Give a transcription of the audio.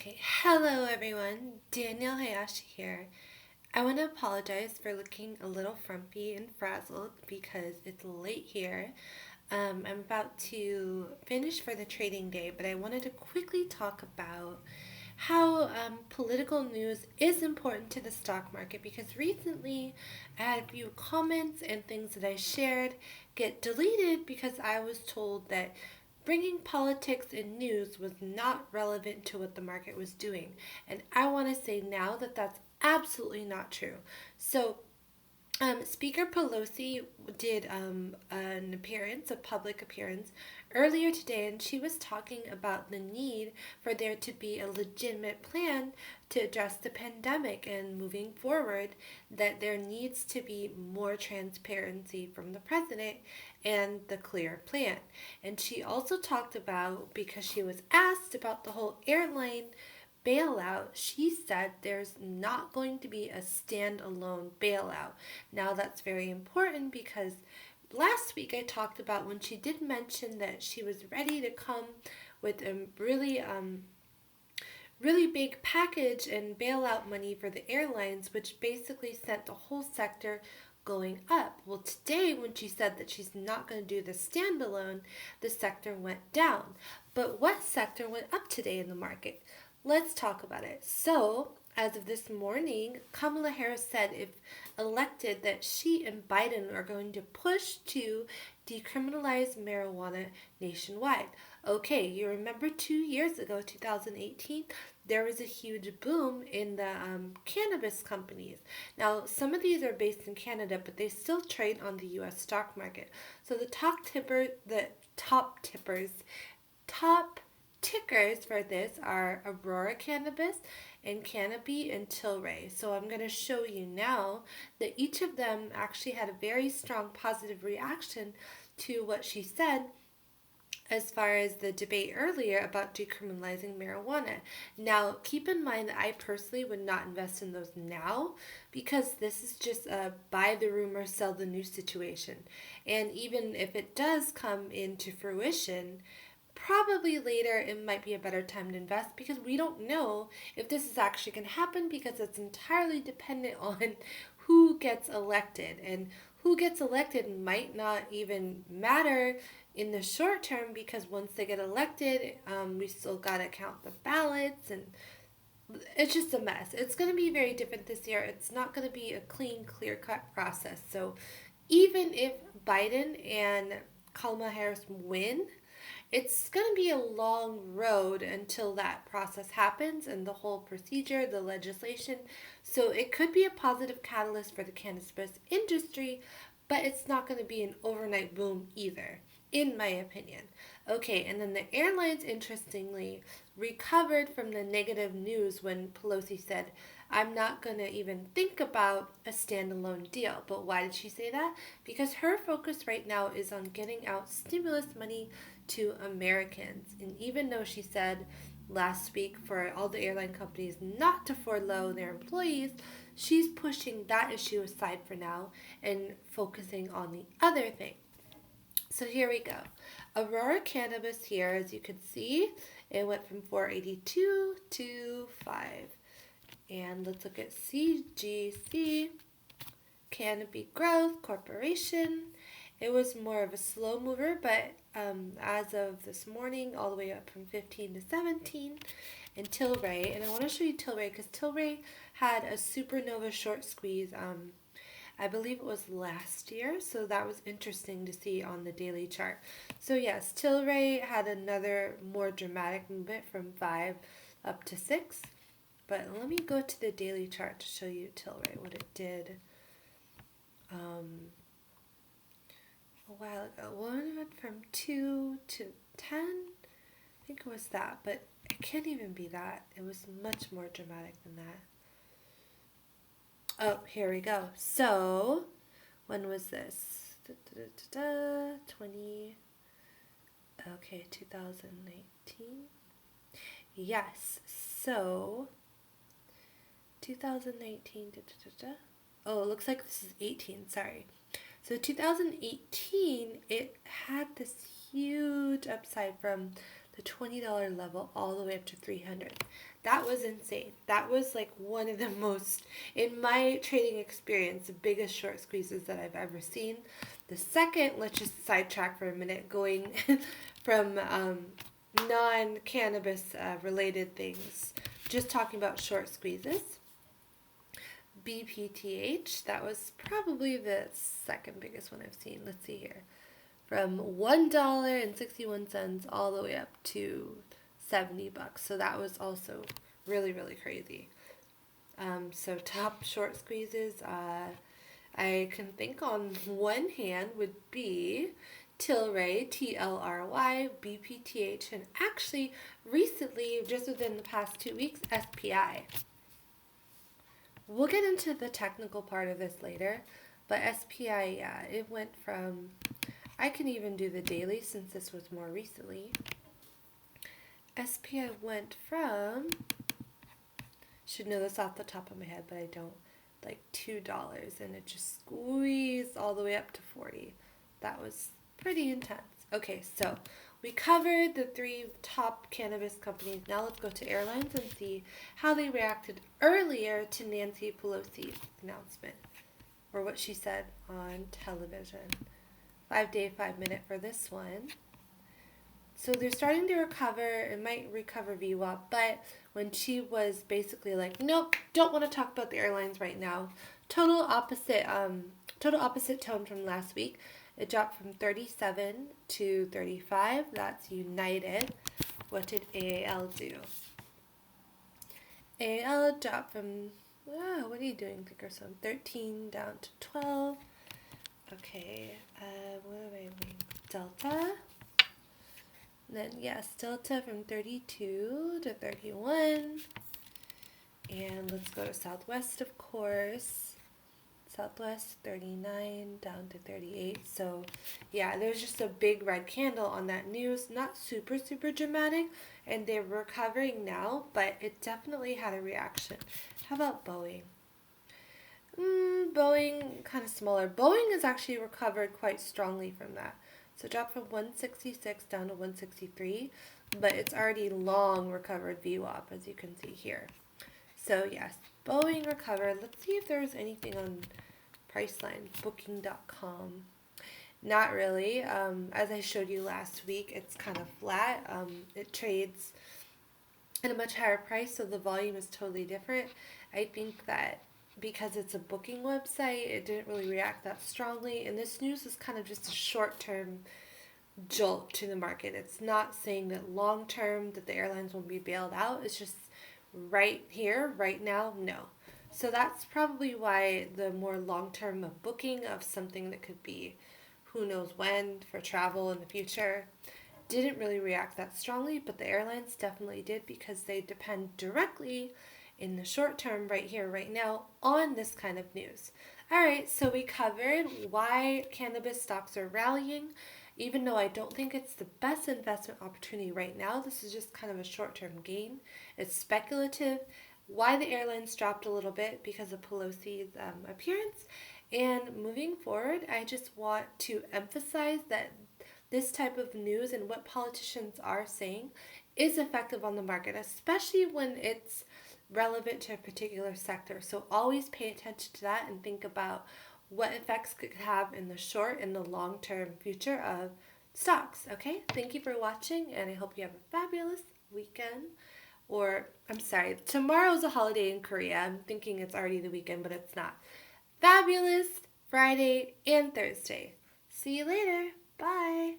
Okay, hello everyone, Danielle Hayashi here. I want to apologize for looking a little frumpy and frazzled because it's late here. I'm about to finish for the trading day, but I wanted to quickly talk about how political news is important to the stock market because recently I had a few comments and things that I shared get deleted because I was told that bringing politics and news was not relevant to what the market was doing. And I want to say now that that's absolutely not true. So, Speaker Pelosi did an appearance, a public appearance, earlier today, and she was talking about the need for there to be a legitimate plan to address the pandemic and moving forward, that there needs to be more transparency from the president and the clear plan. And she also talked about, because she was asked about the whole airline bailout, she said there's not going to be a standalone bailout. Now, that's very important because last week I talked about when she did mention that she was ready to come with a really big package and bailout money for the airlines, which basically sent the whole sector going up. Well, today, when she said that she's not going to do the standalone, the sector went down. But what sector went up today in the market? Let's talk about it. So, as of this morning, Kamala Harris said, if elected, that she and Biden are going to push to decriminalize marijuana nationwide. Okay, you remember 2 years ago, 2018, there was a huge boom in the cannabis companies. Now, some of these are based in Canada, but they still trade on the U.S. stock market. So top tickers for this are Aurora Cannabis and Canopy and Tilray. So I'm going to show you now that each of them actually had a very strong positive reaction to what she said as far as the debate earlier about decriminalizing marijuana. Now, keep in mind that I personally would not invest in those now because this is just a buy the rumor, sell the news situation. And even if it does come into fruition, probably later it might be a better time to invest because we don't know if this is actually going to happen because it's entirely dependent on who gets elected, and who gets elected might not even matter in the short term because once they get elected, we still got to count the ballots, and it's just a mess. It's going to be very different this year. It's not going to be a clean, clear cut process. So even if Biden and Kamala Harris win, it's going to be a long road until that process happens and the whole procedure, the legislation. So it could be a positive catalyst for the cannabis industry, but it's not going to be an overnight boom either, in my opinion. Okay, and then the airlines, interestingly, recovered from the negative news when Pelosi said, I'm not going to even think about a standalone deal. But why did she say that? Because her focus right now is on getting out stimulus money to Americans. And even though she said last week for all the airline companies not to furlough their employees, she's pushing that issue aside for now and focusing on the other thing. So here we go. Aurora Cannabis here, as you can see, it went from 482 to 5. And let's look at CGC, Canopy Growth Corporation. It was more of a slow mover, but as of this morning, all the way up from 15 to 17. And Tilray, and I want to show you Tilray because Tilray had a supernova short squeeze. I believe it was last year, so that was interesting to see on the daily chart. So yes, Tilray had another more dramatic movement from 5 up to 6. But let me go to the daily chart to show you Tilray, what it did a while ago. One went from 2 to 10. I think it was that, but it can't even be that. It was much more dramatic than that. Oh, here we go. So, when was this? 2019? Yes. So, 2019, oh, it looks like this is 18, sorry. So 2018, it had this huge upside from the $20 level all the way up to 300. That was insane. That was like one of the most, in my trading experience, the biggest short squeezes that I've ever seen. The second, let's just sidetrack for a minute, going from non-cannabis related things, just talking about short squeezes. BPTH, that was probably the second biggest one I've seen. Let's see here. From $1.61 all the way up to $70. So that was also really, really crazy. So top short squeezes, I can think on one hand would be Tilray, TLRY, BPTH, and actually recently, just within the past 2 weeks, SPI. We'll get into the technical part of this later, but SPI, yeah, it went from, I can even do the daily since this was more recently. SPI went from, should know this off the top of my head, but I don't, like $2, and it just squeezed all the way up to 40. That was pretty intense. Okay, so we covered the 3 top cannabis companies. Now let's go to airlines and see how they reacted earlier to Nancy Pelosi's announcement, or what she said on television. 5-day, 5-minute for this one. So they're starting to recover. It might recover VWAP, but when she was basically like, nope, don't want to talk about the airlines right now. Total opposite tone from last week. It dropped from 37 to 35. That's United. What did AAL do? AAL dropped from, what are you doing, Thinkorswim? 13 down to 12. Okay, what am I doing? Delta. Then, yes, Delta from 32 to 31. And let's go to Southwest, of course. Southwest, 39 down to 38. So, yeah, there's just a big red candle on that news. Not super, super dramatic. And they're recovering now, but it definitely had a reaction. How about Boeing? Boeing, kind of smaller. Boeing has actually recovered quite strongly from that. So it dropped from 166 down to 163, but it's already long recovered VWAP, as you can see here. So yes, Boeing recovered. Let's see if there's anything on Priceline, Booking.com. Not really. As I showed you last week, it's kind of flat. It trades at a much higher price, so the volume is totally different. I think that because it's a booking website, it didn't really react that strongly. And this news is kind of just a short-term jolt to the market. It's not saying that long-term that the airlines will be bailed out. It's just right here, right now, no. So that's probably why the more long-term of booking of something that could be who knows when for travel in the future didn't really react that strongly, but the airlines definitely did because they depend directly in the short term, right here, right now, on this kind of news. Alright, so we covered why cannabis stocks are rallying. Even though I don't think it's the best investment opportunity right now, this is just kind of a short-term gain. It's speculative. Why the airlines dropped a little bit because of Pelosi's appearance. And moving forward, I just want to emphasize that this type of news and what politicians are saying is effective on the market, especially when it's relevant to a particular sector. So always pay attention to that and think about what effects could have in the short and the long-term future of stocks. Okay, thank you for watching, and I hope you have a fabulous weekend. Or, I'm sorry, tomorrow's a holiday in Korea. I'm thinking it's already the weekend, but it's not. Fabulous Friday and Thursday. See you later. Bye.